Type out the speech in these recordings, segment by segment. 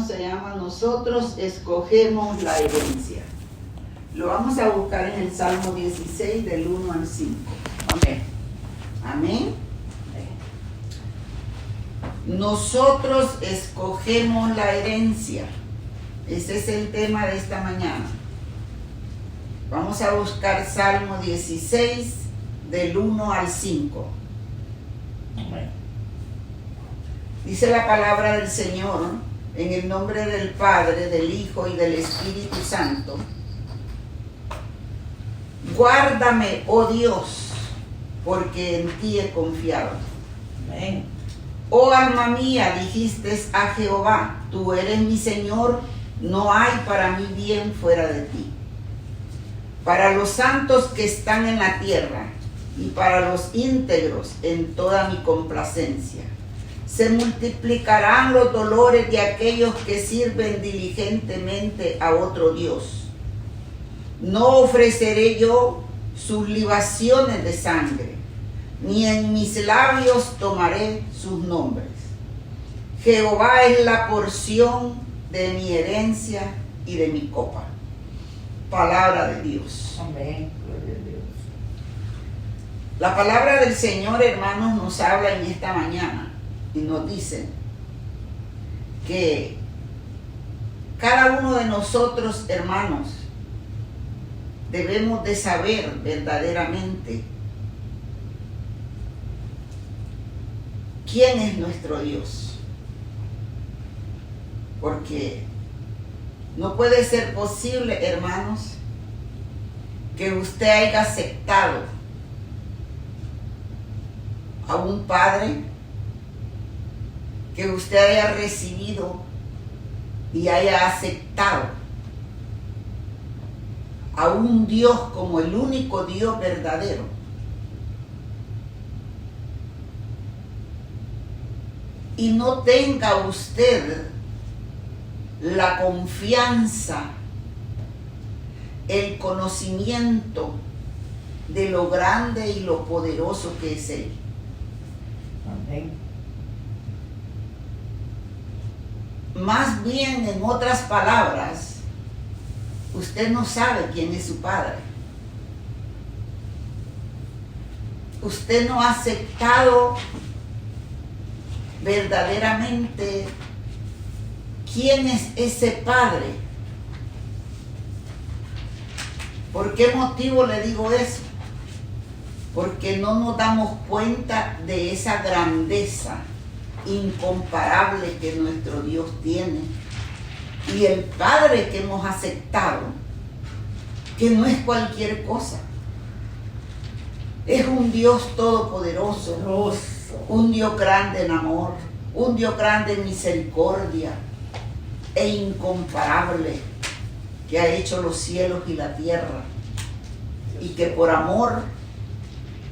se llama Nosotros escogemos la herencia. Lo vamos a buscar en el Salmo 16 del 1 al 5. Amén. Amén. Nosotros escogemos la herencia. Ese es el tema de esta mañana. Vamos a buscar Salmo 16 del 1 al 5. Amén. Dice la palabra del Señor, en el nombre del Padre, del Hijo y del Espíritu Santo. Guárdame, oh Dios, porque en ti he confiado. Amén. Oh alma mía, dijiste a Jehová, tú eres mi Señor, no hay para mí bien fuera de ti. Para los santos que están en la tierra y para los íntegros en toda mi complacencia. Se multiplicarán los dolores de aquellos que sirven diligentemente a otro Dios. No ofreceré yo sus libaciones de sangre, ni en mis labios tomaré sus nombres. Jehová es la porción de mi herencia y de mi copa. Palabra de Dios. Amén. Gloria a Dios. La palabra del Señor, hermanos, nos habla en esta mañana y nos dice que cada uno de nosotros, hermanos, debemos de saber verdaderamente quién es nuestro Dios. Porque no puede ser posible, hermanos, que usted haya aceptado a un Padre, que usted haya recibido y haya aceptado a un Dios como el único Dios verdadero. Y no tenga usted la confianza, el conocimiento de lo grande y lo poderoso que es Él. Amén. Más bien, en otras palabras, usted no sabe quién es su Padre. Usted no ha aceptado verdaderamente quién es ese Padre. ¿Por qué motivo le digo eso? Porque no nos damos cuenta de esa grandeza incomparable que nuestro Dios tiene. Y el Padre que hemos aceptado, que no es cualquier cosa. Es un Dios todopoderoso, un Dios grande en amor, un Dios grande en misericordia e incomparable, que ha hecho los cielos y la tierra, y que por amor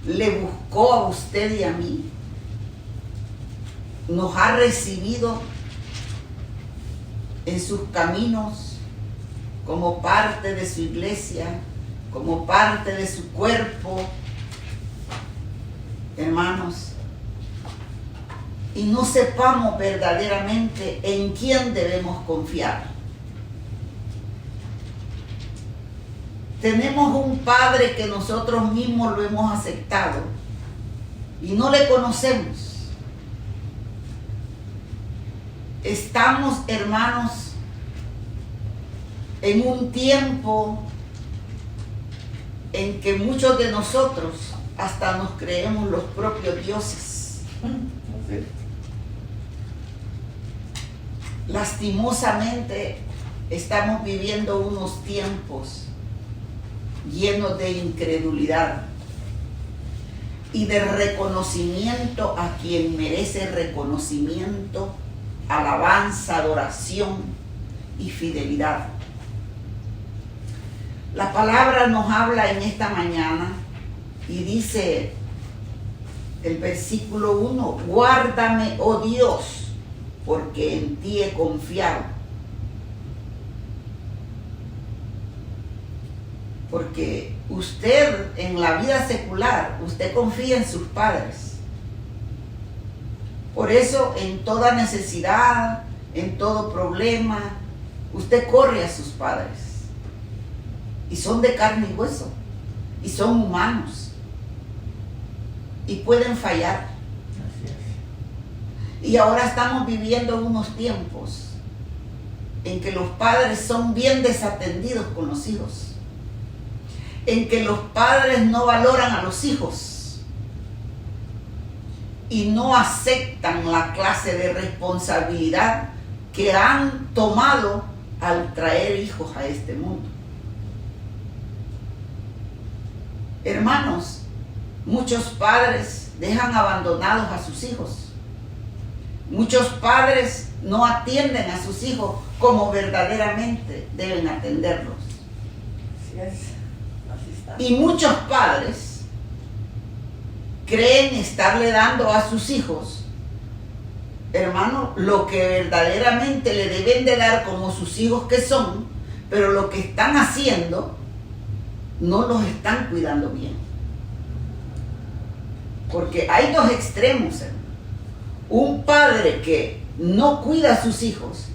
le buscó a usted y a mí. Nos ha recibido en sus caminos como parte de su iglesia, como parte de su cuerpo, hermanos. Y no sepamos verdaderamente en quién debemos confiar. Tenemos un Padre que nosotros mismos lo hemos aceptado y no le conocemos. Estamos, hermanos, en un tiempo en que muchos de nosotros hasta nos creemos los propios dioses. Lastimosamente estamos viviendo unos tiempos llenos de incredulidad y de reconocimiento a quien merece reconocimiento, alabanza, adoración y fidelidad. La palabra nos habla en esta mañana y dice el versículo 1: guárdame, oh Dios, porque en ti he confiado. Porque usted en la vida secular, usted confía en sus padres. Por eso en toda necesidad, en todo problema, usted corre a sus padres. Y son de carne y hueso. Y son humanos. Y pueden fallar. Así es. Y ahora estamos viviendo unos tiempos en que los padres son bien desatendidos con los hijos. En que los padres no valoran a los hijos. Y no aceptan la clase de responsabilidad que han tomado al traer hijos a este mundo. Hermanos, muchos padres dejan abandonados a sus hijos. Muchos padres no atienden a sus hijos como verdaderamente deben atenderlos. Así es. Así está. Y muchos padres creen estarle dando a sus hijos, hermano, lo que verdaderamente le deben de dar como sus hijos que son, pero lo que están haciendo no los están cuidando bien. Porque hay dos extremos, hermano. Un padre que no cuida a sus hijos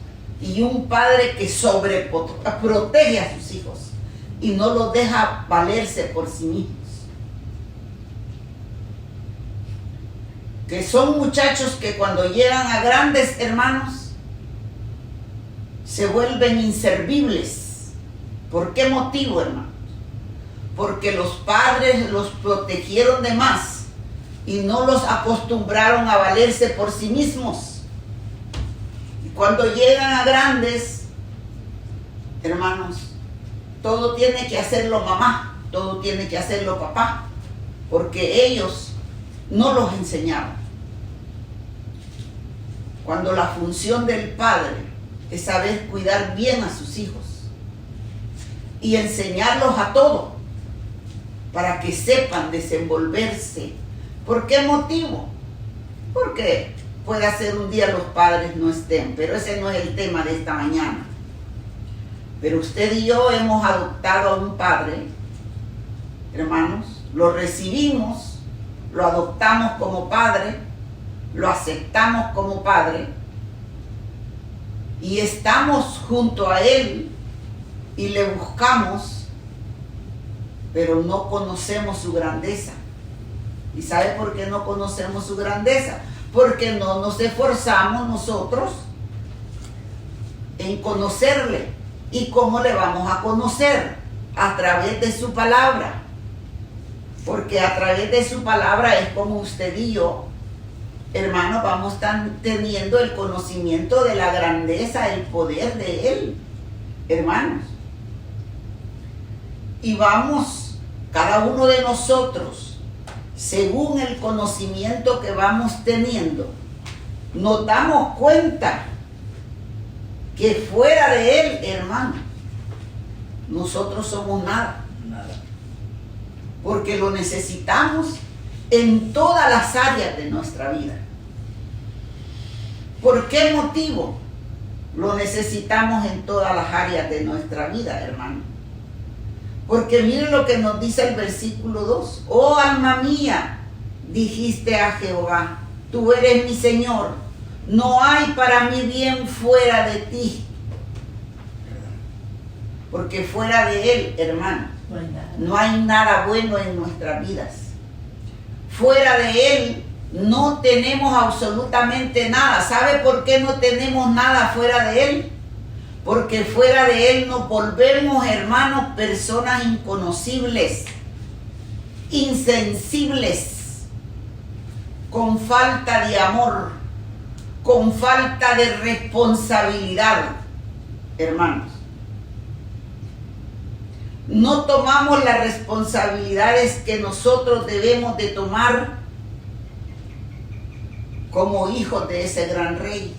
y un padre que sobreprotege a sus hijos y no los deja valerse por sí mismos. Que son muchachos que cuando llegan a grandes, hermanos, se vuelven inservibles. ¿Por qué motivo, hermanos? Porque los padres los protegieron de más y no los acostumbraron a valerse por sí mismos. Y cuando llegan a grandes, hermanos, todo tiene que hacerlo mamá, todo tiene que hacerlo papá, porque ellos no los enseñaron. Cuando la función del padre es saber cuidar bien a sus hijos y enseñarlos a todo para que sepan desenvolverse. ¿Por qué motivo? Porque puede ser un día los padres no estén, pero ese no es el tema de esta mañana. Pero usted y yo hemos adoptado a un padre, hermanos, lo recibimos, lo adoptamos como padre, lo aceptamos como padre y estamos junto a él y le buscamos, pero no conocemos su grandeza. ¿Y sabe por qué no conocemos su grandeza? Porque no nos esforzamos nosotros en conocerle. ¿Y cómo le vamos a conocer? A través de su palabra. Porque a través de su palabra es como usted y yo, hermanos, vamos teniendo el conocimiento de la grandeza, el poder de él, hermanos. Y vamos, cada uno de nosotros, según el conocimiento que vamos teniendo, nos damos cuenta que fuera de él, hermano, nosotros somos nada. Nada. Porque lo necesitamos en todas las áreas de nuestra vida. ¿Por qué motivo lo necesitamos en todas las áreas de nuestra vida, hermano? Porque miren lo que nos dice el versículo 2. Oh alma mía, dijiste a Jehová, tú eres mi Señor, no hay para mí bien fuera de ti. Porque fuera de él, hermano, no hay nada bueno en nuestras vidas. Fuera de él no tenemos absolutamente nada. ¿Sabe por qué no tenemos nada fuera de él? Porque fuera de él nos volvemos, hermanos, personas inconocibles, insensibles, con falta de amor, con falta de responsabilidad, hermanos. No tomamos las responsabilidades que nosotros debemos de tomar como hijos de ese gran rey,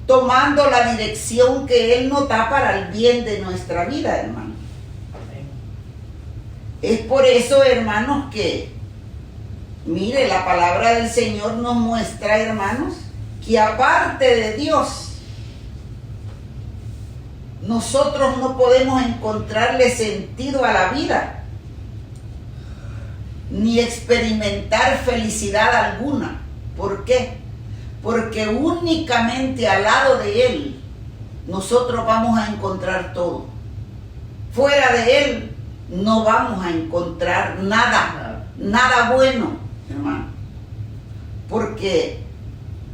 tomando la dirección que él nos da para el bien de nuestra vida, hermano. Es por eso, hermanos, que mire, la palabra del Señor nos muestra, hermanos, que aparte de Dios, nosotros no podemos encontrarle sentido a la vida, ni experimentar felicidad alguna. ¿Por qué? porque únicamente al lado de Él nosotros vamos a encontrar todo. Fuera de Él no vamos a encontrar nada bueno, hermano. Porque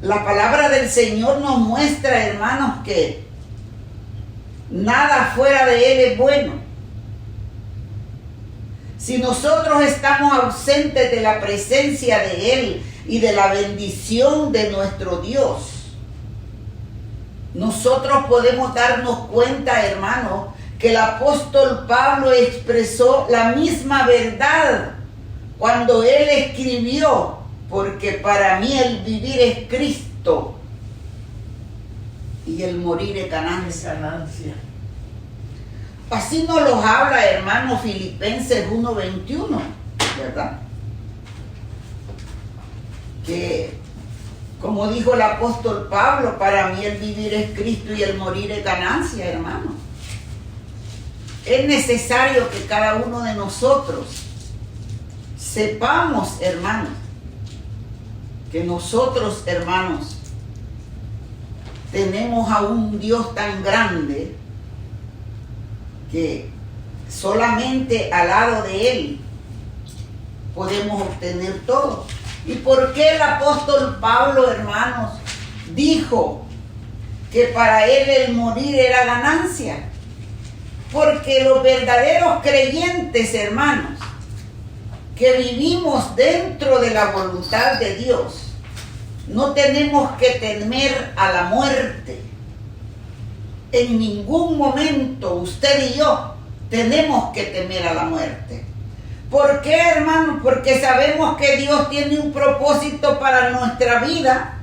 la palabra del Señor nos muestra, hermanos, que nada fuera de Él es bueno. Si nosotros estamos ausentes de la presencia de Él y de la bendición de nuestro Dios, nosotros podemos darnos cuenta, hermanos, que el apóstol Pablo expresó la misma verdad cuando él escribió: porque para mí el vivir es Cristo y el morir es ganancia. Así nos los habla, hermano, Filipenses 1:21, ¿verdad? Que, como dijo el apóstol Pablo, para mí el vivir es Cristo y el morir es ganancia, hermano. Es necesario que cada uno de nosotros sepamos, hermanos, que nosotros, hermanos, tenemos a un Dios tan grande que solamente al lado de Él podemos obtener todo. ¿Y por qué el apóstol Pablo, hermanos, dijo que para él el morir era ganancia? Porque los verdaderos creyentes, hermanos, que vivimos dentro de la voluntad de Dios, no tenemos que temer a la muerte. En ningún momento usted y yo tenemos que temer a la muerte. ¿Por qué, hermano? Porque sabemos que Dios tiene un propósito para nuestra vida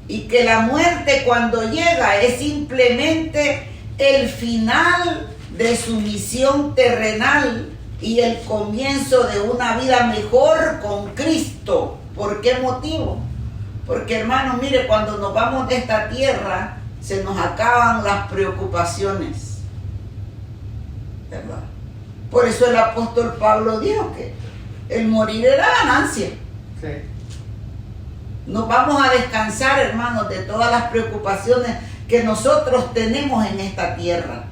y que la muerte, cuando llega, es simplemente el final de su misión terrenal y el comienzo de una vida mejor con Cristo. ¿Por qué motivo? Porque, hermano, mire, cuando nos vamos de esta tierra se nos acaban las preocupaciones, ¿verdad? Por eso el apóstol Pablo dijo que el morir era ganancia. Sí. Nos vamos a descansar, hermanos, de todas las preocupaciones que nosotros tenemos en esta tierra.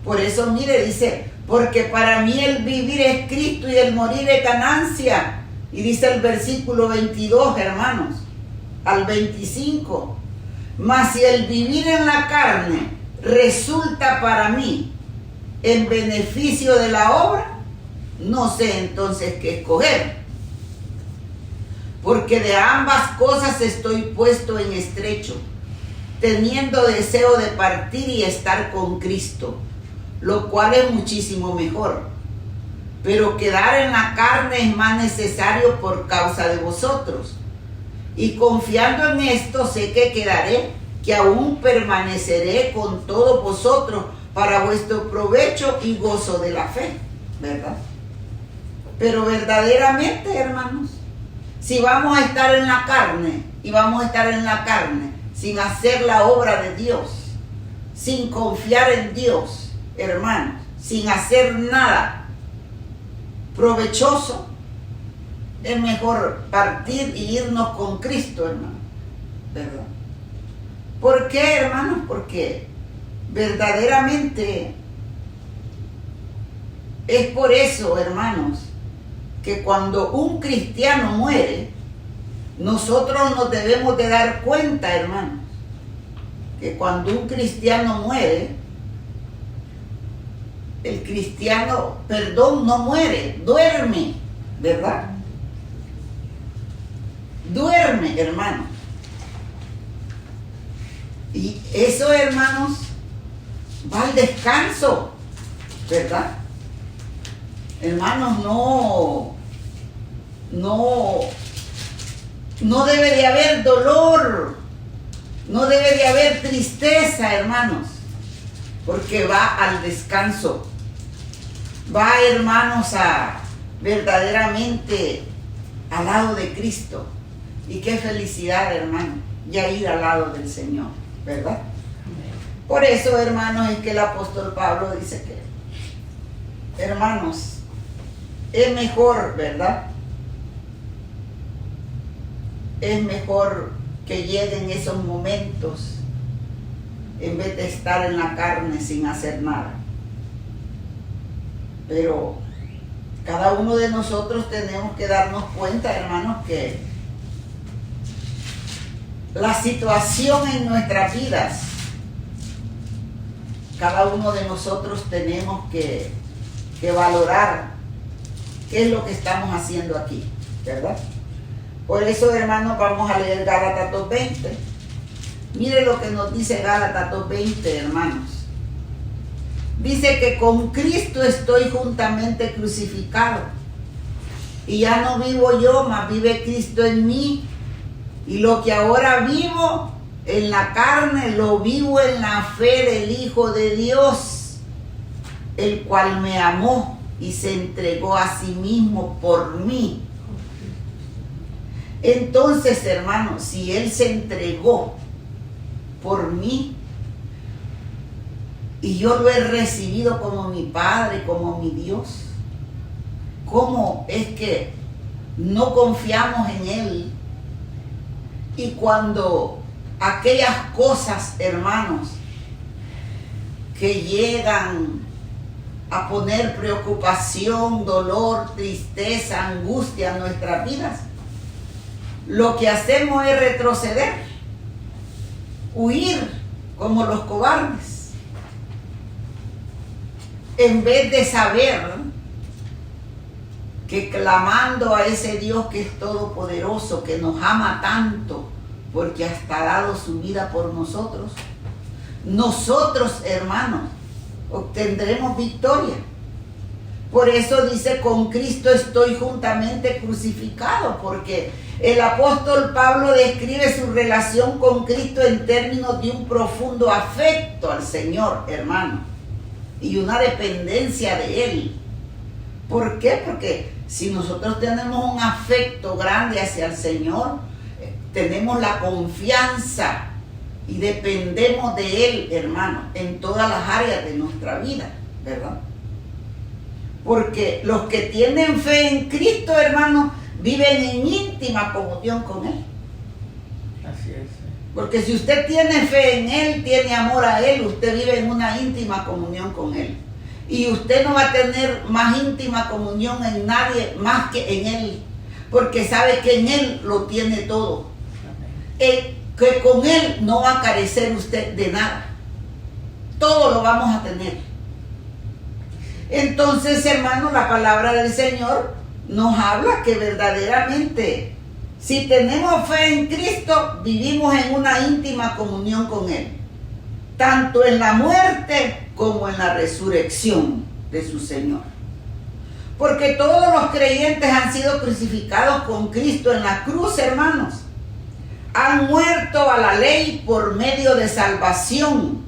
Por eso, mire, dice, porque para mí el vivir es Cristo y el morir es ganancia. Y dice el versículo 22, hermanos, al 25. Mas si el vivir en la carne resulta para mí en beneficio de la obra, no sé entonces qué escoger. Porque de ambas cosas estoy puesto en estrecho, teniendo deseo de partir y estar con Cristo, lo cual es muchísimo mejor. Pero quedar en la carne es más necesario por causa de vosotros. Y confiando en esto sé que quedaré, que aún permaneceré con todos vosotros para vuestro provecho y gozo de la fe, ¿verdad? Pero verdaderamente, hermanos, si vamos a estar en la carne y vamos a estar en la carne sin hacer la obra de Dios, sin confiar en Dios, hermanos, sin hacer nada provechoso, es mejor partir y irnos con Cristo, hermano, ¿verdad? ¿Por qué, hermanos? Porque verdaderamente es por eso, hermanos, que cuando un cristiano muere, nosotros nos debemos de dar cuenta, hermanos, que cuando un cristiano muere, el cristiano, no muere, duerme, ¿verdad? Duerme, hermano. Y eso, hermanos, va al descanso, ¿verdad? Hermanos, no debe de haber dolor, no debe de haber tristeza, hermanos, porque va al descanso. Va, hermanos, a verdaderamente al lado de Cristo. Y qué felicidad, hermano, ya ir al lado del Señor, ¿verdad? Por eso, hermanos, es que el apóstol Pablo dice que, hermanos, es mejor, ¿verdad? Es mejor que lleguen esos momentos en vez de estar en la carne sin hacer nada. Pero cada uno de nosotros tenemos que darnos cuenta, hermanos, que la situación en nuestras vidas, cada uno de nosotros tenemos que valorar qué es lo que estamos haciendo aquí, ¿verdad? Por eso, hermanos, vamos a leer Gálatas 2:20. Mire lo que nos dice Gálatas 2:20, hermanos. Dice que con Cristo estoy juntamente crucificado. Y ya no vivo yo, mas vive Cristo en mí. Y lo que ahora vivo en la carne, lo vivo en la fe del Hijo de Dios, el cual me amó y se entregó a sí mismo por mí. Entonces, hermanos, si Él se entregó por mí y yo lo he recibido como mi Padre, como mi Dios, ¿cómo es que no confiamos en Él? Y cuando aquellas cosas, hermanos, que llegan a poner preocupación, dolor, tristeza, angustia en nuestras vidas, lo que hacemos es retroceder, huir como los cobardes, en vez de saber que clamando a ese Dios que es todopoderoso, que nos ama tanto, porque hasta ha dado su vida por nosotros, nosotros, hermanos, obtendremos victoria. Por eso dice, con Cristo estoy juntamente crucificado, porque el apóstol Pablo describe su relación con Cristo en términos de un profundo afecto al Señor, hermano, y una dependencia de Él. ¿Por qué? Porque si nosotros tenemos un afecto grande hacia el Señor, tenemos la confianza y dependemos de Él, hermano, en todas las áreas de nuestra vida, ¿verdad? Porque los que tienen fe en Cristo, hermano, viven en íntima comunión con Él. Así es. Porque si usted tiene fe en Él, tiene amor a Él, usted vive en una íntima comunión con Él. Y usted no va a tener más íntima comunión en nadie más que en Él, porque sabe que en Él lo tiene todo. Que con Él no va a carecer usted de nada. Todo lo vamos a tener. Entonces, hermanos, la palabra del Señor nos habla que verdaderamente, si tenemos fe en Cristo, vivimos en una íntima comunión con Él, tanto en la muerte como en la resurrección de su Señor. Porque todos los creyentes han sido crucificados con Cristo en la cruz, hermanos. Han muerto a la ley por medio de salvación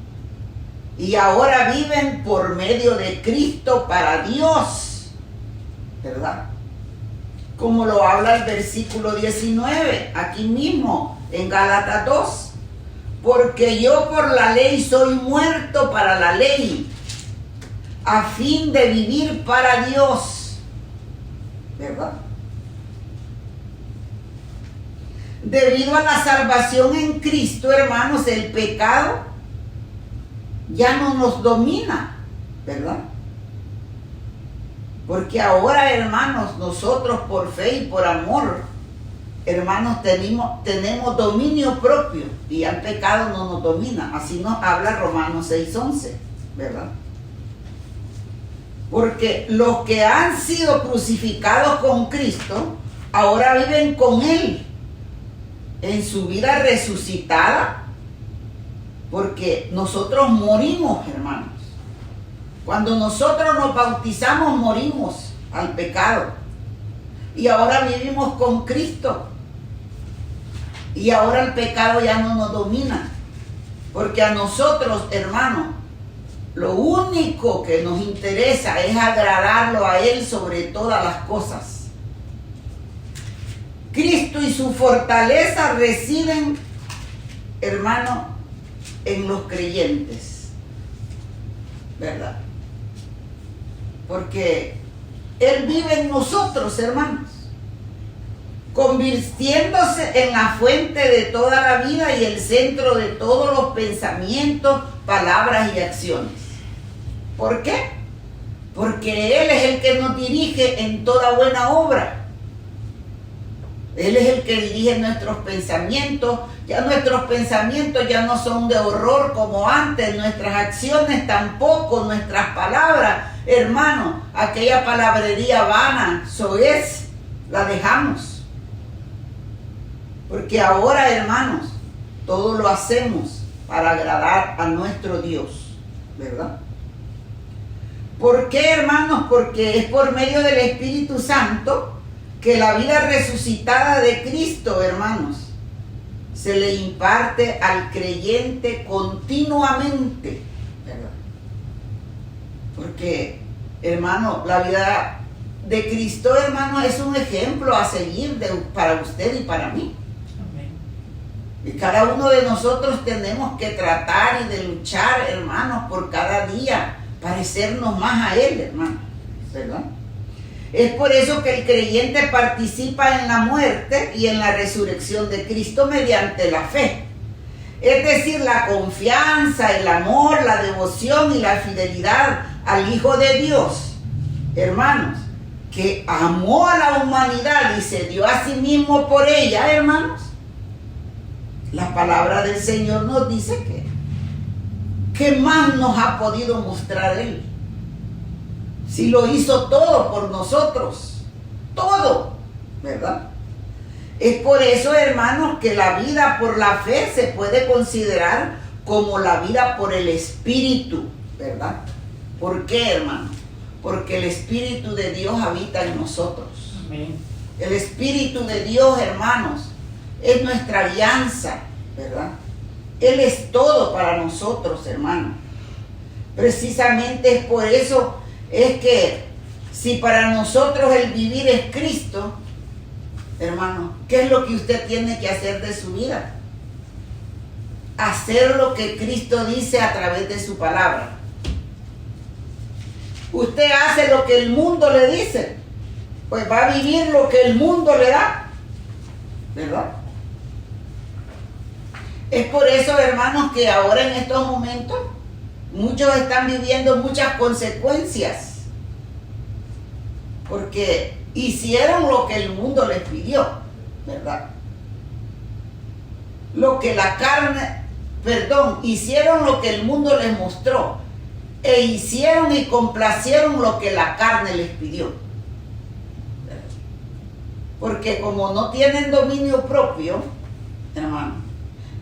y ahora viven por medio de Cristo para Dios, ¿verdad? Como lo habla el versículo 19, aquí mismo en Gálatas 2. Porque yo por la ley soy muerto para la ley, a fin de vivir para Dios, ¿verdad? Debido a la salvación en Cristo, hermanos, el pecado ya no nos domina, ¿verdad? Porque ahora, hermanos, nosotros por fe y por amor, hermanos, tenemos dominio propio y ya el pecado no nos domina. Así nos habla Romanos 6:11, ¿verdad? Porque los que han sido crucificados con Cristo, ahora viven con Él en su vida resucitada, porque nosotros morimos, hermanos. Cuando nosotros nos bautizamos, morimos al pecado. Y ahora vivimos con Cristo. Y ahora el pecado ya no nos domina. Porque a nosotros, hermanos, lo único que nos interesa es agradarlo a Él sobre todas las cosas. Cristo y su fortaleza residen, hermano, en los creyentes, ¿verdad? Porque Él vive en nosotros, hermanos. convirtiéndose en la fuente de toda la vida y el centro de todos los pensamientos, palabras y acciones. ¿Por qué? Porque Él es el que nos dirige en toda buena obra. Él es el que dirige nuestros pensamientos. Ya nuestros pensamientos ya no son de horror como antes, nuestras acciones tampoco, nuestras palabras, hermano, aquella palabrería vana, soez, la dejamos. Porque ahora, hermanos, todo lo hacemos para agradar a nuestro Dios, ¿verdad? ¿Por qué, hermanos? Porque es por medio del Espíritu Santo que la vida resucitada de Cristo, hermanos, se le imparte al creyente continuamente, ¿verdad? Porque, hermano, la vida de Cristo, hermano, es un ejemplo a seguir para usted y para mí. Amén. Y cada uno de nosotros tenemos que tratar y de luchar, hermanos, por cada día parecernos más a Él, hermano, ¿verdad? Es por eso que el creyente participa en la muerte y en la resurrección de Cristo mediante la fe. Es decir, la confianza, el amor, la devoción y la fidelidad al Hijo de Dios, hermanos, que amó a la humanidad y se dio a sí mismo por ella, hermanos. La palabra del Señor nos dice que ¿qué más nos ha podido mostrar Él? Si lo hizo todo por nosotros, todo, ¿verdad? Es por eso, hermanos, que la vida por la fe se puede considerar como la vida por el Espíritu, ¿verdad? ¿Por qué, hermano? Porque el Espíritu de Dios habita en nosotros. Amén. El Espíritu de Dios, hermanos, es nuestra alianza, ¿verdad? Él es todo para nosotros, hermanos. Precisamente es por eso es que si para nosotros el vivir es Cristo, hermano, ¿qué es lo que usted tiene que hacer de su vida? Hacer lo que Cristo dice a través de su palabra. Usted hace lo que el mundo le dice, pues va a vivir lo que el mundo le da, ¿verdad? Es por eso, hermanos, que ahora en estos momentos muchos están viviendo muchas consecuencias, porque hicieron lo que el mundo les pidió, ¿verdad? Hicieron lo que el mundo les mostró, e hicieron y complacieron lo que la carne les pidió, ¿verdad? Porque como no tienen dominio propio, hermano,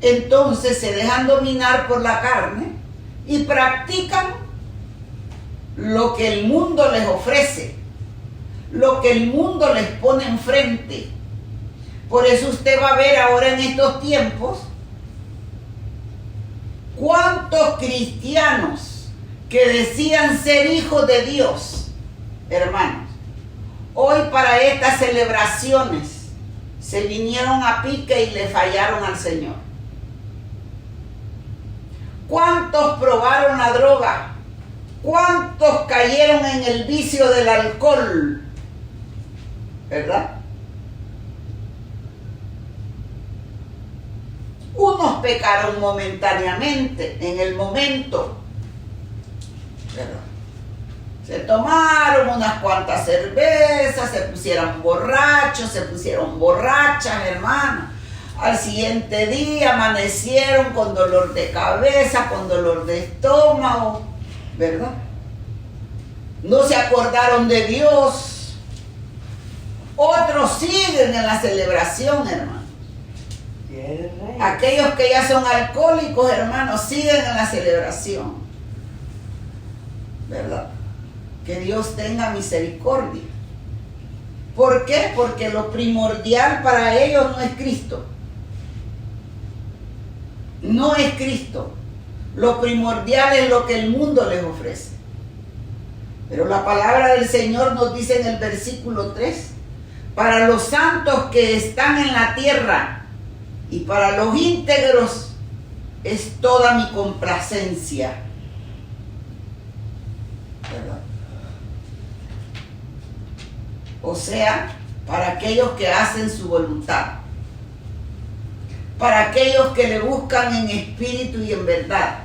entonces se dejan dominar por la carne y practican lo que el mundo les ofrece, lo que el mundo les pone enfrente. Por eso usted va a ver ahora en estos tiempos cuántos cristianos que decían ser hijos de Dios, hermanos, hoy para estas celebraciones se vinieron a pique y le fallaron al Señor. ¿Cuántos probaron la droga? ¿Cuántos cayeron en el vicio del alcohol? ¿Verdad? Unos pecaron momentáneamente, en el momento, ¿verdad? Se tomaron unas cuantas cervezas, se pusieron borrachos, se pusieron borrachas, hermano. Al siguiente día amanecieron con dolor de cabeza, con dolor de estómago, ¿verdad? No se acordaron de Dios. Otros siguen en la celebración, hermano. Aquellos que ya son alcohólicos, hermanos, siguen en la celebración, ¿verdad? Que Dios tenga misericordia. ¿Por qué? Porque lo primordial para ellos no es Cristo. No es Cristo. Lo primordial es lo que el mundo les ofrece. Pero la palabra del Señor nos dice en el versículo 3: para los santos que están en la tierra y para los íntegros es toda mi complacencia. ¿Verdad? O sea, para aquellos que hacen su voluntad, para aquellos que le buscan en espíritu y en verdad,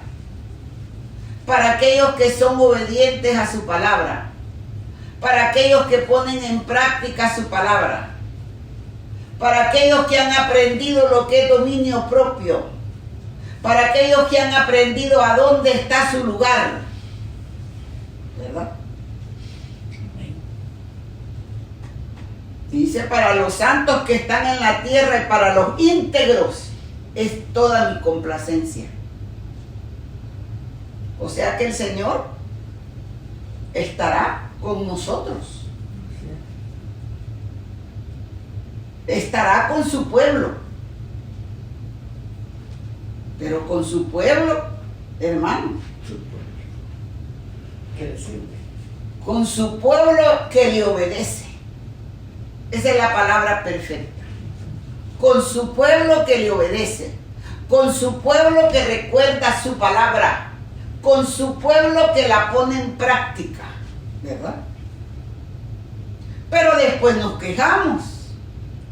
para aquellos que son obedientes a su palabra, para aquellos que ponen en práctica su palabra, para aquellos que han aprendido lo que es dominio propio, para aquellos que han aprendido a dónde está su lugar, ¿verdad? Dice, para los santos que están en la tierra y para los íntegros es toda mi complacencia. O sea que el Señor estará con nosotros. Estará con su pueblo. Pero con su pueblo, hermano. ¿Qué decirle? Con su pueblo que le obedece. Esa es la palabra perfecta. Con su pueblo que le obedece. Con su pueblo que recuerda su palabra. Con su pueblo que la pone en práctica. ¿Verdad? Pero después nos quejamos.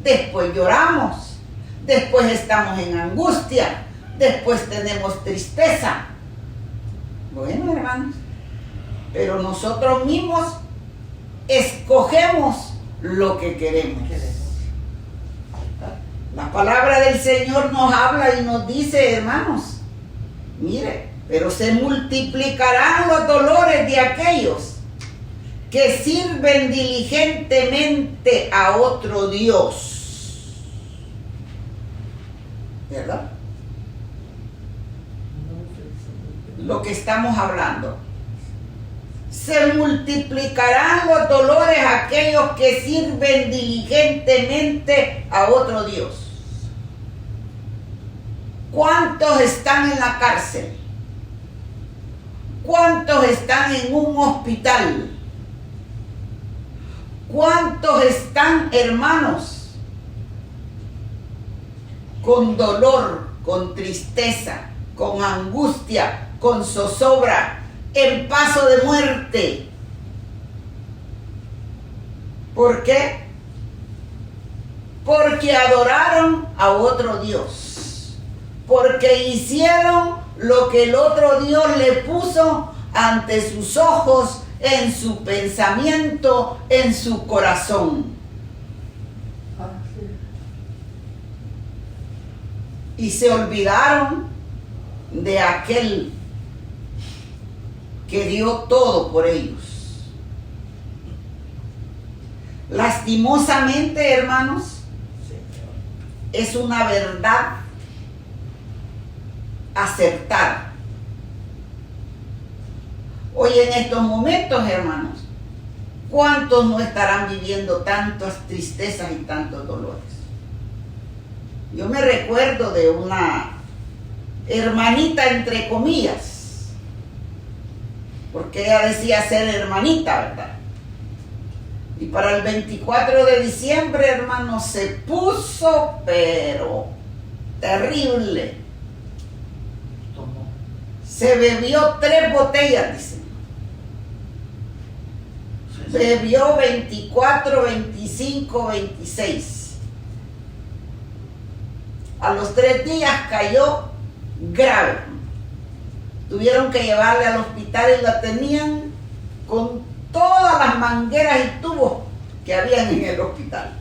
Después lloramos. Después estamos en angustia. Después tenemos tristeza. Bueno, hermanos. Pero nosotros mismos escogemos lo que queremos. La palabra del Señor nos habla y nos dice, hermanos, mire, pero se multiplicarán los dolores de aquellos que sirven diligentemente a otro Dios. ¿Verdad? Lo que estamos hablando. Se multiplicarán los dolores a aquellos que sirven diligentemente a otro Dios. ¿Cuántos están en la cárcel? ¿Cuántos están en un hospital? ¿Cuántos están, hermanos, con dolor, con tristeza, con angustia, con zozobra, en paso de muerte? ¿Por qué? Porque adoraron a otro Dios, porque hicieron lo que el otro Dios le puso ante sus ojos, en su pensamiento, en su corazón. Y se olvidaron de aquel que dio todo por ellos. Lastimosamente, hermanos, es una verdad acertada. Hoy en estos momentos, hermanos, ¿cuántos no estarán viviendo tantas tristezas y tantos dolores? Yo me recuerdo de una hermanita, entre comillas, porque ella decía ser hermanita, ¿verdad? Y para el 24 de diciembre, hermanos, se puso, pero terrible. Se bebió 3 botellas, dicen. Bebió 24, 25, 26. A los 3 días cayó grave. Tuvieron que llevarle al hospital y la tenían con todas las mangueras y tubos que habían en el hospital.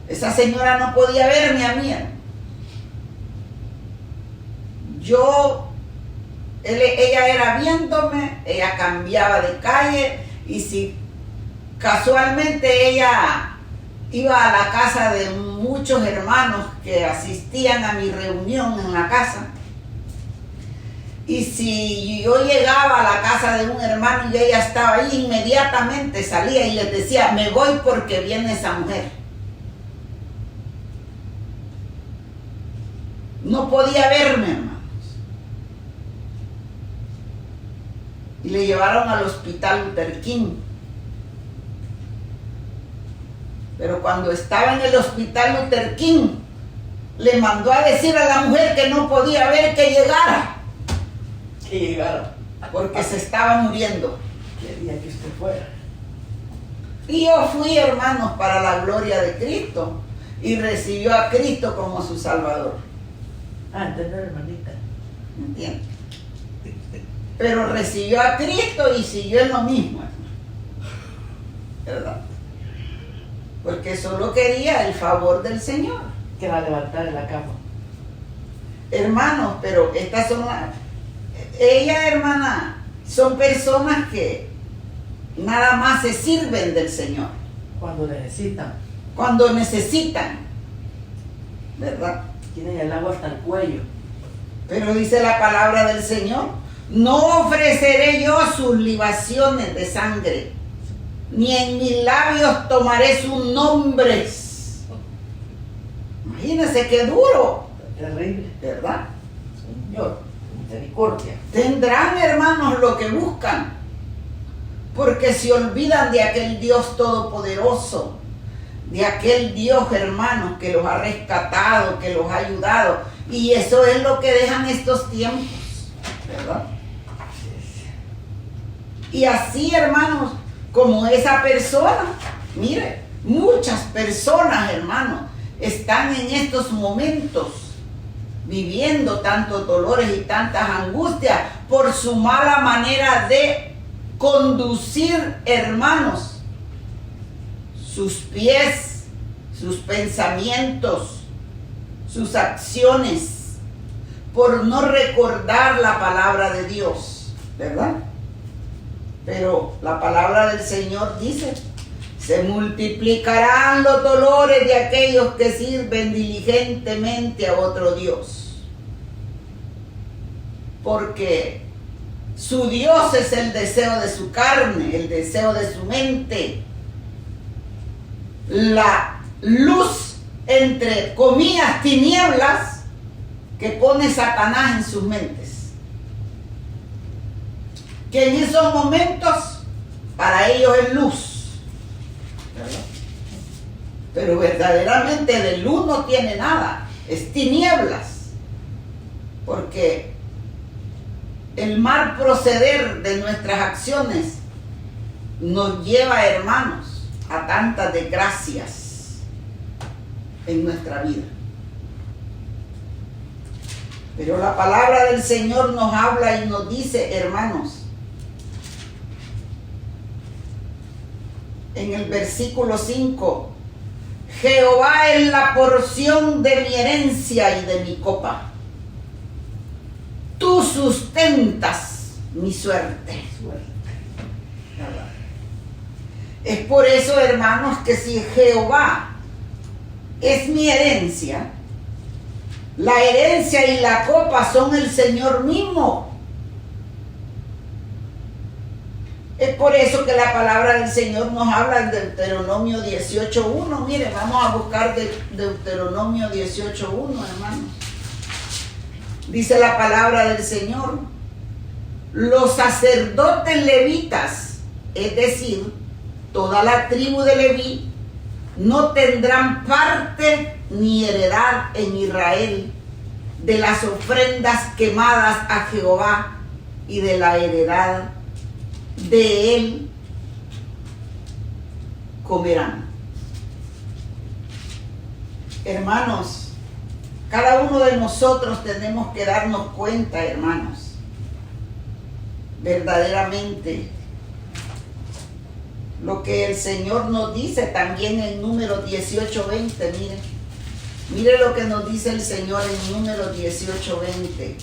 Esa señora no podía verme a mí. Ella era viéndome, ella cambiaba de calle, y si casualmente ella iba a la casa de muchos hermanos que asistían a mi reunión en la casa, y si yo llegaba a la casa de un hermano y ella estaba ahí, inmediatamente salía y les decía, me voy porque viene esa mujer. No podía verme, hermano. Y le llevaron al hospital Luther King. Pero cuando estaba en el hospital Luther King, le mandó a decir a la mujer que no podía ver que llegara. Que llegara. Porque se estaba muriendo. Quería que usted fuera. Y yo fui, hermanos, para la gloria de Cristo y recibió a Cristo como su Salvador. Entender, hermanita. ¿Entiendes? Pero recibió a Cristo y siguió en lo mismo, hermano. ¿Verdad? Porque solo quería el favor del Señor. Que la levantar de la cama. Hermanos, pero estas son ella, hermana, son personas que nada más se sirven del Señor. Cuando necesitan. Cuando necesitan. ¿Verdad? Tienen el agua hasta el cuello. Pero dice la palabra del Señor, no ofreceré yo sus libaciones de sangre, ni en mis labios tomaré sus nombres. Imagínense qué duro. Terrible. ¿Verdad? Señor, misericordia. Tendrán, hermanos, lo que buscan, porque se olvidan de aquel Dios todopoderoso, de aquel Dios, hermanos, que los ha rescatado, que los ha ayudado. Y eso es lo que dejan estos tiempos, ¿verdad? Y así, hermanos, como esa persona, mire, muchas personas, hermanos, están en estos momentos viviendo tantos dolores y tantas angustias por su mala manera de conducir, hermanos, sus pies, sus pensamientos, sus acciones, por no recordar la palabra de Dios, ¿verdad? Pero la palabra del Señor dice, se multiplicarán los dolores de aquellos que sirven diligentemente a otro Dios. Porque su Dios es el deseo de su carne, el deseo de su mente. La luz, entre comillas, tinieblas, que pone Satanás en sus mentes. Que en esos momentos, para ellos es luz. ¿Verdad? Pero verdaderamente de luz no tiene nada, es tinieblas, porque el mal proceder de nuestras acciones nos lleva, hermanos, a tantas desgracias en nuestra vida. Pero la palabra del Señor nos habla y nos dice, hermanos, en el versículo 5, Jehová es la porción de mi herencia y de mi copa. Tú sustentas mi suerte. Es por eso, hermanos, que si Jehová es mi herencia, la herencia y la copa son el Señor mismo. Es por eso que la palabra del Señor nos habla en Deuteronomio 18.1. Mire, vamos a buscar Deuteronomio 18.1, hermanos. Dice la palabra del Señor, los sacerdotes levitas, es decir, toda la tribu de Leví, no tendrán parte ni heredad en Israel de las ofrendas quemadas a Jehová y de la heredad de él comerán. Hermanos, cada uno de nosotros tenemos que darnos cuenta, hermanos, verdaderamente lo que el Señor nos dice también en Números 18:20. Mire lo que nos dice el Señor en Números 18:20.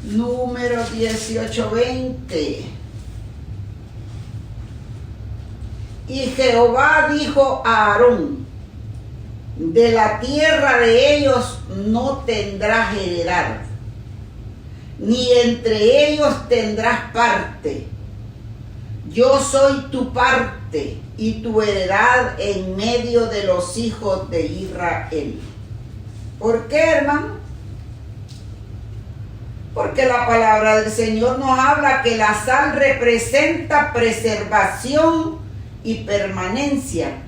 Números 18:20. Y Jehová dijo a Aarón, de la tierra de ellos no tendrás heredad, ni entre ellos tendrás parte. Yo soy tu parte y tu heredad en medio de los hijos de Israel. ¿Por qué, hermano? Porque la palabra del Señor nos habla que la sal representa preservación y permanencia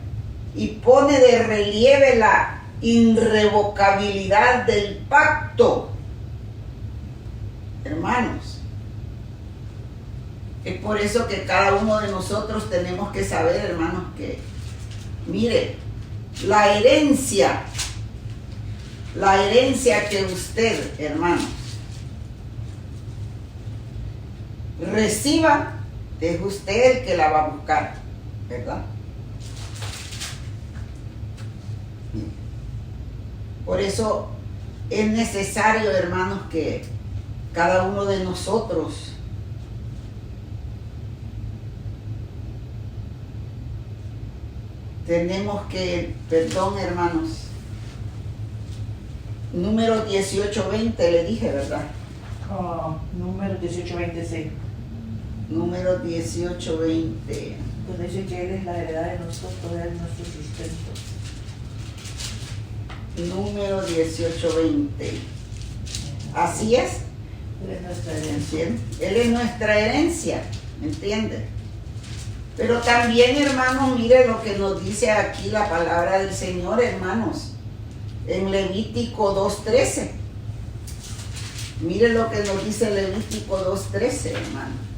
y pone de relieve la irrevocabilidad del pacto. Hermanos, es por eso que cada uno de nosotros tenemos que saber, hermanos, que, mire, la herencia que usted, hermano, reciba, es usted el que la va a buscar, ¿verdad? Por eso es necesario, hermanos, que cada uno de nosotros tenemos que, perdón, hermanos, número 1820 le dije, ¿verdad? Número 1826. Número 1820. Donde dice que Él es la heredad de nosotros, Él es nuestro sustento. Número 1820. Así es. Él es nuestra herencia. Él es nuestra herencia, ¿me entiende? Pero también, hermanos, mire lo que nos dice aquí la palabra del Señor, hermanos, en Levítico 2:13. Mire lo que nos dice Levítico 2:13, hermano.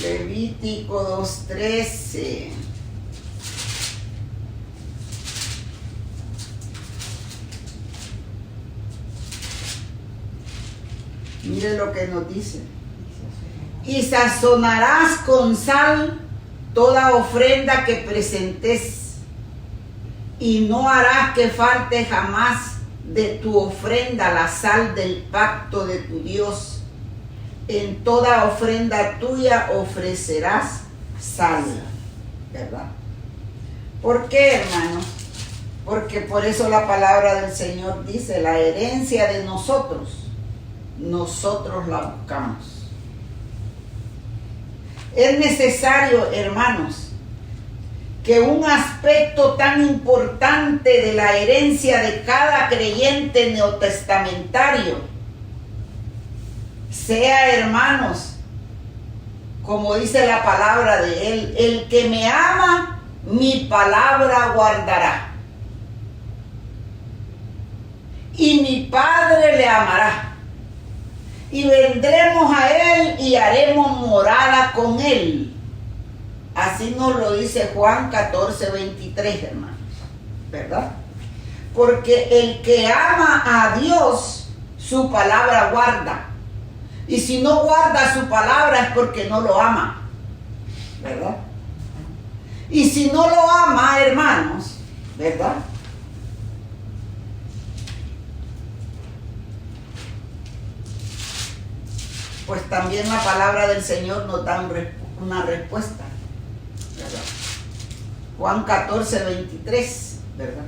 Levítico 2:13. Mire lo que nos dice. Y sazonarás con sal toda ofrenda que presentes, y no harás que falte jamás de tu ofrenda la sal del pacto de tu Dios. En toda ofrenda tuya ofrecerás sal, ¿verdad? ¿Por qué, hermanos? Porque por eso la palabra del Señor dice, la herencia de nosotros la buscamos. Es necesario, hermanos, que un aspecto tan importante de la herencia de cada creyente neotestamentario sea, hermanos, como dice la palabra de Él, el que me ama, mi palabra guardará. Y mi Padre le amará. Y vendremos a Él y haremos morada con Él. Así nos lo dice Juan 14:23, hermanos, ¿verdad? Porque el que ama a Dios, su palabra guarda. Y si no guarda su palabra es porque no lo ama, ¿verdad? Y si no lo ama, hermanos, ¿verdad? Pues también la palabra del Señor nos da una respuesta, ¿verdad? Juan 14:23, ¿verdad?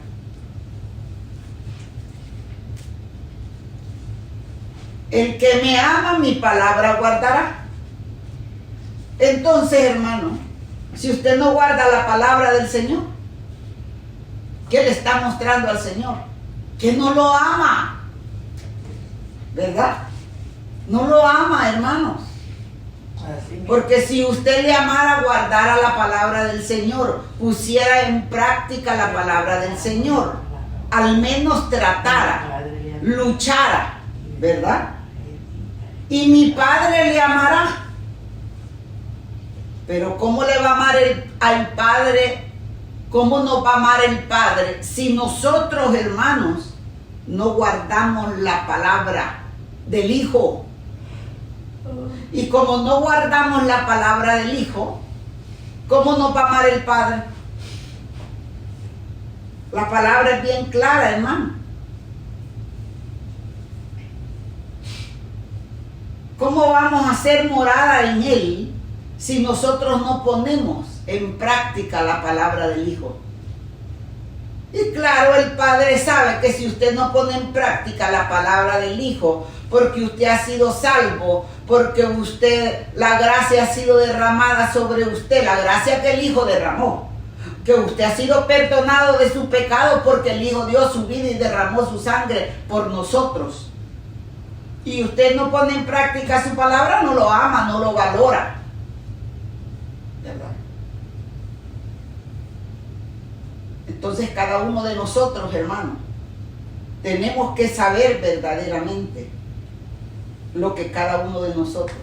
El que me ama, mi palabra guardará. Entonces, hermano, si usted no guarda la palabra del Señor, ¿qué le está mostrando al Señor? Que no lo ama, ¿verdad? No lo ama, hermanos. Porque si usted le amara, guardara la palabra del Señor, pusiera en práctica la palabra del Señor, al menos tratara, luchara, ¿verdad? Y mi Padre le amará. Pero ¿cómo le va a amar al Padre? ¿Cómo nos va a amar el Padre si nosotros, hermanos, no guardamos la palabra del Hijo? Y como no guardamos la palabra del Hijo, ¿cómo nos va a amar el Padre? La palabra es bien clara, hermano. ¿Cómo vamos a hacer morada en Él si nosotros no ponemos en práctica la palabra del Hijo? Y claro, el Padre sabe que si usted no pone en práctica la palabra del Hijo, porque usted ha sido salvo, porque la gracia ha sido derramada sobre usted, la gracia que el Hijo derramó, que usted ha sido perdonado de su pecado porque el Hijo dio su vida y derramó su sangre por nosotros. Y usted no pone en práctica su palabra, no lo ama, no lo valora. ¿Verdad? Entonces cada uno de nosotros, hermanos, tenemos que saber verdaderamente lo que cada uno de nosotros.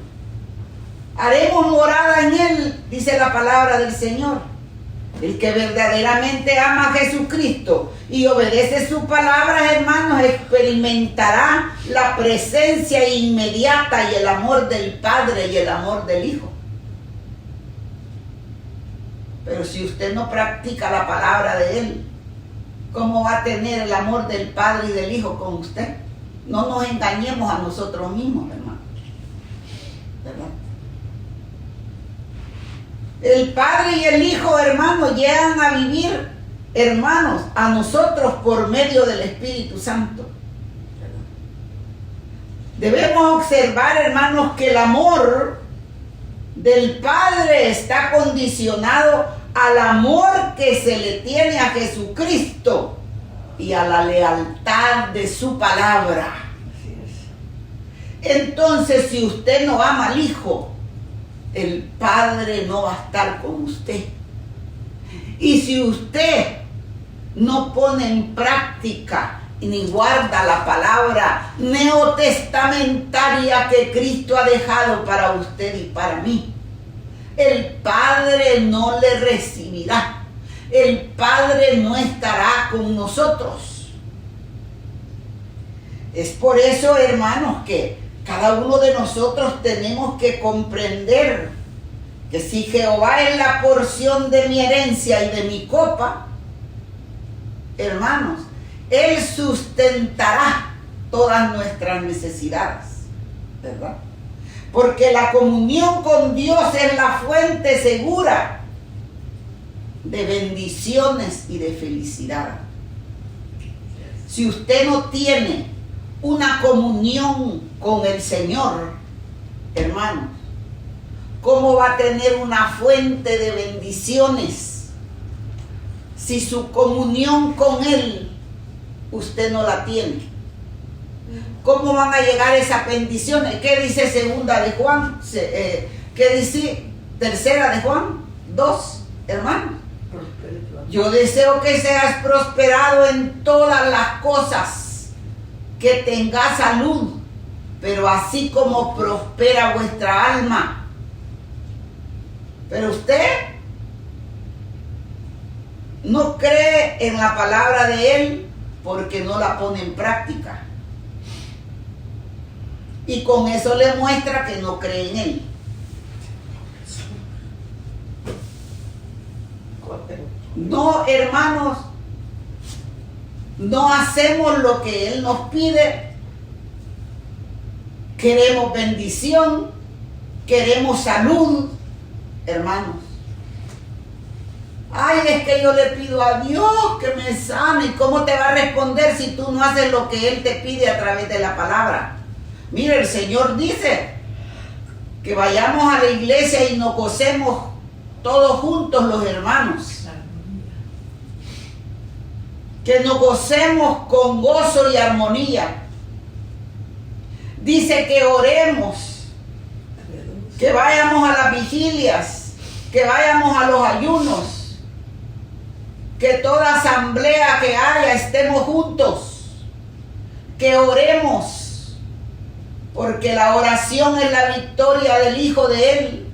Haremos morada en Él, dice la palabra del Señor. El que verdaderamente ama a Jesucristo y obedece su palabra, hermanos, experimentará la presencia inmediata y el amor del Padre y el amor del Hijo. Pero si usted no practica la palabra de Él, ¿cómo va a tener el amor del Padre y del Hijo con usted? No nos engañemos a nosotros mismos, hermano. ¿Verdad? El Padre y el Hijo, hermanos, llegan a vivir, hermanos, a nosotros por medio del Espíritu Santo. Debemos observar, hermanos, que el amor del Padre está condicionado al amor que se le tiene a Jesucristo y a la lealtad de su palabra. Entonces, si usted no ama al Hijo, el Padre no va a estar con usted. Y si usted no pone en práctica ni guarda la palabra neotestamentaria que Cristo ha dejado para usted y para mí, el Padre no le recibirá. El Padre no estará con nosotros. Es por eso, hermanos, que cada uno de nosotros tenemos que comprender que si Jehová es la porción de mi herencia y de mi copa, hermanos, Él sustentará todas nuestras necesidades, ¿verdad? Porque la comunión con Dios es la fuente segura de bendiciones y de felicidad. Si usted no tiene una comunión con el Señor, hermanos, ¿cómo va a tener una fuente de bendiciones si su comunión con Él usted no la tiene? ¿Cómo van a llegar esas bendiciones? ¿Qué dice segunda de Juan? ¿Qué dice tercera de Juan? 2, hermanos. Yo deseo que seas prosperado en todas las cosas, que tengas salud, pero así como prospera vuestra alma. Pero usted no cree en la palabra de Él porque no la pone en práctica. Y con eso le muestra que no cree en Él. No, hermanos, no hacemos lo que Él nos pide. Queremos bendición, queremos salud, hermanos. Ay, es que yo le pido a Dios que me sane. ¿Cómo te va a responder si tú no haces lo que Él te pide a través de la palabra? Mire, el Señor dice que vayamos a la iglesia y nos gocemos todos juntos los hermanos. Que nos gocemos con gozo y armonía. Dice que oremos, que vayamos a las vigilias, que vayamos a los ayunos, que toda asamblea que haya estemos juntos, que oremos, porque la oración es la victoria del Hijo de Él.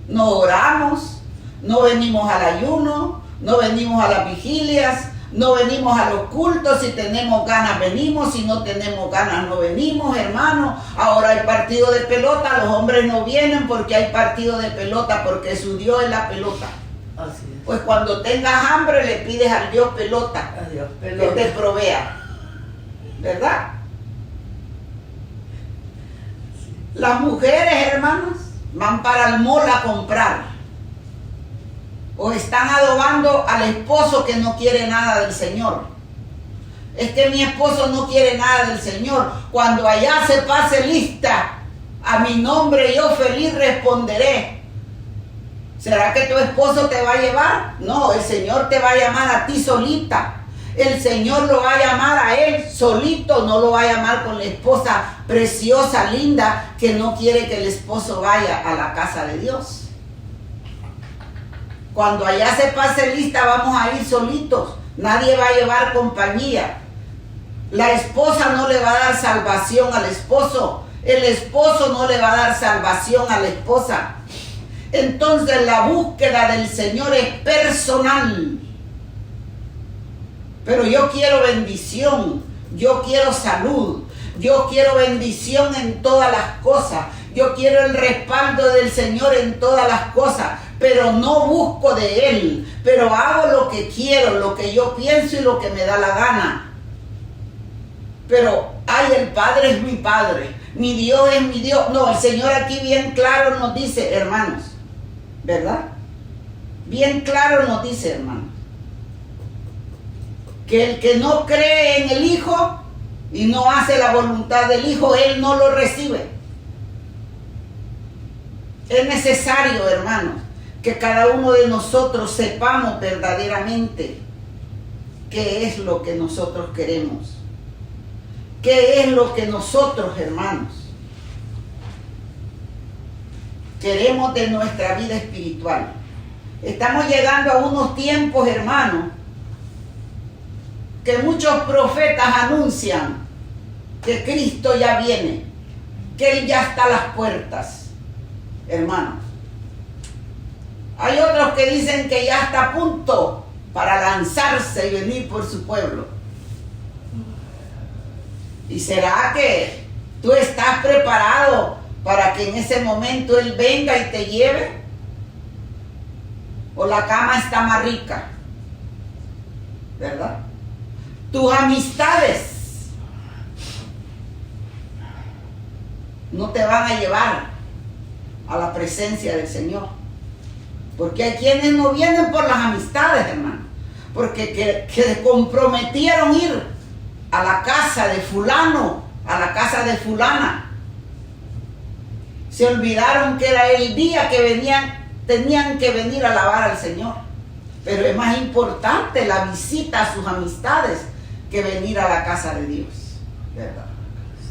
No oramos, no venimos al ayuno, no venimos a las vigilias, no venimos a los cultos. Si tenemos ganas venimos, si no tenemos ganas no venimos, hermano. Ahora hay partido de pelota, los hombres no vienen porque hay partido de pelota, porque su Dios es la pelota. Así es. Pues cuando tengas hambre le pides al Dios pelota, que te provea, ¿verdad? Las mujeres, hermanos, van para el mall a comprar. O están adobando al esposo que no quiere nada del Señor. Es que mi esposo no quiere nada del Señor. Cuando allá se pase lista a mi nombre, yo feliz responderé. ¿Será que tu esposo te va a llevar? No, el Señor te va a llamar a ti solita. El Señor lo va a llamar a él solito, no lo va a llamar con la esposa preciosa, linda, que no quiere que el esposo vaya a la casa de Dios. Cuando allá se pase lista, vamos a ir solitos. Nadie va a llevar compañía. La esposa no le va a dar salvación al esposo. El esposo no le va a dar salvación a la esposa. Entonces la búsqueda del Señor es personal. Pero yo quiero bendición, yo quiero salud, yo quiero bendición en todas las cosas. Yo quiero el respaldo del Señor en todas las cosas, pero no busco de Él, pero hago lo que quiero, lo que yo pienso y lo que me da la gana. Pero, ay, el Padre es mi Padre, mi Dios es mi Dios. No, el Señor aquí bien claro nos dice, hermanos, ¿verdad? Bien claro nos dice, hermanos, que el que no cree en el Hijo y no hace la voluntad del Hijo, Él no lo recibe. Es necesario, hermanos, que cada uno de nosotros sepamos verdaderamente qué es lo que nosotros queremos. ¿Qué es lo que nosotros, hermanos, queremos de nuestra vida espiritual? Estamos llegando a unos tiempos, hermanos, que muchos profetas anuncian que Cristo ya viene, que Él ya está a las puertas, hermanos. Hay otros que dicen que ya está a punto para lanzarse y venir por su pueblo. ¿Y será que tú estás preparado para que en ese momento Él venga y te lleve? ¿O la cama está más rica? ¿Verdad? Tus amistades no te van a llevar a la presencia del Señor. Porque hay quienes no vienen por las amistades, hermano. Porque que comprometieron ir a la casa de fulano, a la casa de fulana. Se olvidaron que era el día que tenían que venir a alabar al Señor. Pero es más importante la visita a sus amistades que venir a la casa de Dios, ¿verdad?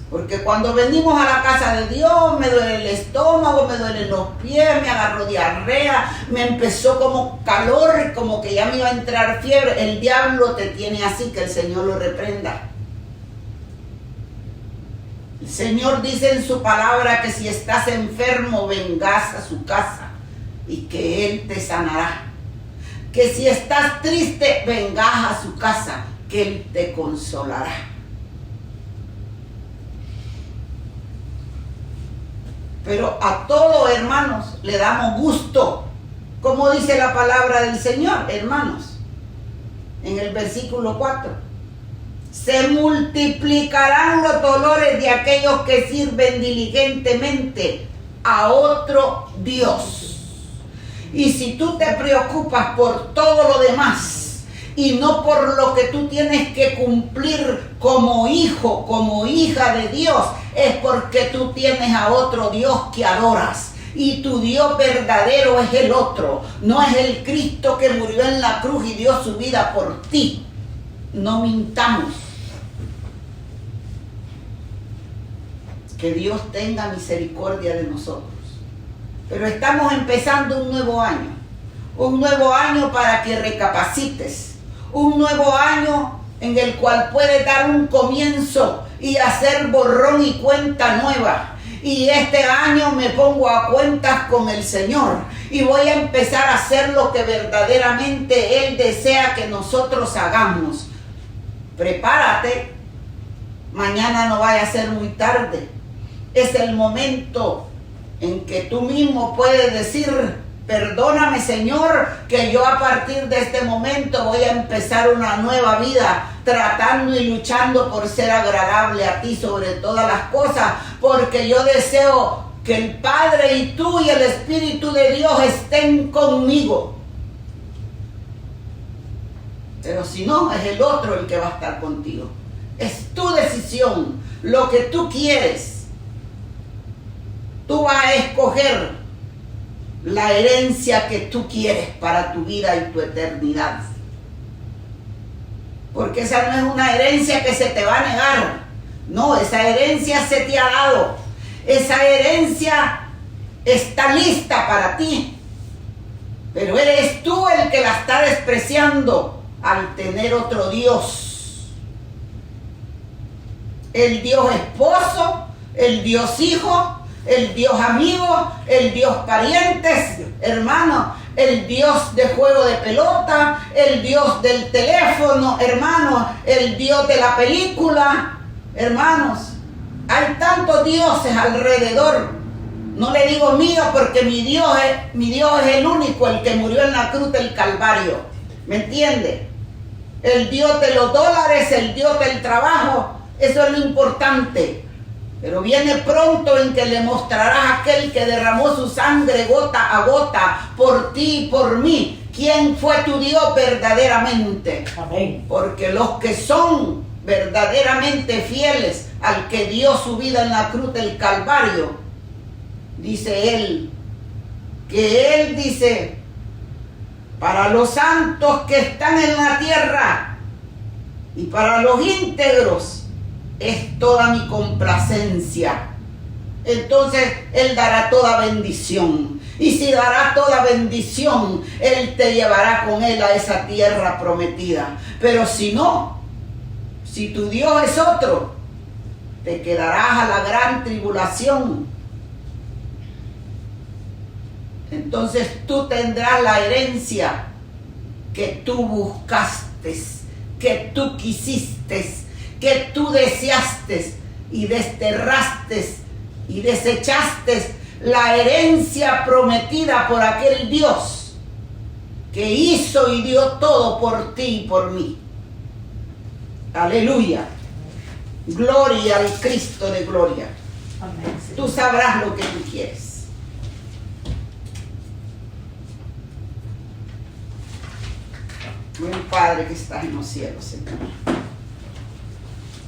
Porque cuando venimos a la casa de Dios, me duele el estómago, me duelen los pies, me agarró diarrea, me empezó como calor, como que ya me iba a entrar fiebre. El diablo te tiene así, que el Señor lo reprenda. El Señor dice en su palabra que si estás enfermo, vengas a su casa y que Él te sanará. Que si estás triste, vengas a su casa, que Él te consolará. Pero a todo, hermanos, le damos gusto. Como dice la palabra del Señor, hermanos, en el versículo 4. Se multiplicarán los dolores de aquellos que sirven diligentemente a otro Dios. Y si tú te preocupas por todo lo demás y no por lo que tú tienes que cumplir como hijo, como hija de Dios, es porque tú tienes a otro Dios que adoras. Y tu Dios verdadero es el otro. No es el Cristo que murió en la cruz y dio su vida por ti. No mintamos. Que Dios tenga misericordia de nosotros. Pero estamos empezando un nuevo año. Un nuevo año para que recapacites. Un nuevo año en el cual puedes dar un comienzo y hacer borrón y cuenta nueva. Y este año me pongo a cuentas con el Señor y voy a empezar a hacer lo que verdaderamente Él desea que nosotros hagamos. Prepárate. Mañana no vaya a ser muy tarde. Es el momento en que tú mismo puedes decir: perdóname, Señor, que yo a partir de este momento voy a empezar una nueva vida, tratando y luchando por ser agradable a ti sobre todas las cosas, porque yo deseo que el Padre y tú y el Espíritu de Dios estén conmigo. Pero si no, es el otro el que va a estar contigo. Es tu decisión, lo que tú quieres. Tú vas a escoger la herencia que tú quieres para tu vida y tu eternidad. Porque esa no es una herencia que se te va a negar. No, esa herencia se te ha dado. Esa herencia está lista para ti. Pero eres tú el que la está despreciando al tener otro Dios. El Dios esposo, el Dios hijo, el Dios amigo, el Dios parientes, hermano, el Dios de juego de pelota, el Dios del teléfono, hermano, el Dios de la película, hermanos. Hay tantos dioses alrededor. No le digo mío porque mi Dios es el único, el que murió en la cruz del Calvario. ¿Me entiende? El Dios de los dólares, el Dios del trabajo, eso es lo importante. Pero viene pronto en que le mostrarás a aquel que derramó su sangre gota a gota por ti y por mí. ¿Quién fue tu Dios verdaderamente? Amén. Porque los que son verdaderamente fieles al que dio su vida en la cruz del Calvario, dice él, que él dice, para los santos que están en la tierra y para los íntegros es toda mi complacencia. Entonces él dará toda bendición. Y si dará toda bendición, él te llevará con él a esa tierra prometida. Pero si no, si tu Dios es otro, te quedarás a la gran tribulación. Entonces tú tendrás la herencia que tú buscaste, que tú quisiste, que tú deseaste y desterraste y desechaste la herencia prometida por aquel Dios que hizo y dio todo por ti y por mí. Aleluya. Gloria al Cristo de gloria. Amén. Tú sabrás lo que tú quieres. Buen Padre que estás en los cielos, Señor.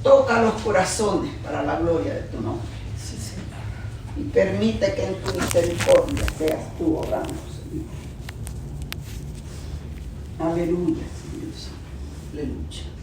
Toca los corazones para la gloria de tu nombre. Sí, Señor. Y permite que en tu misericordia seas tú obrando, Señor. Aleluya, Señor. Aleluya.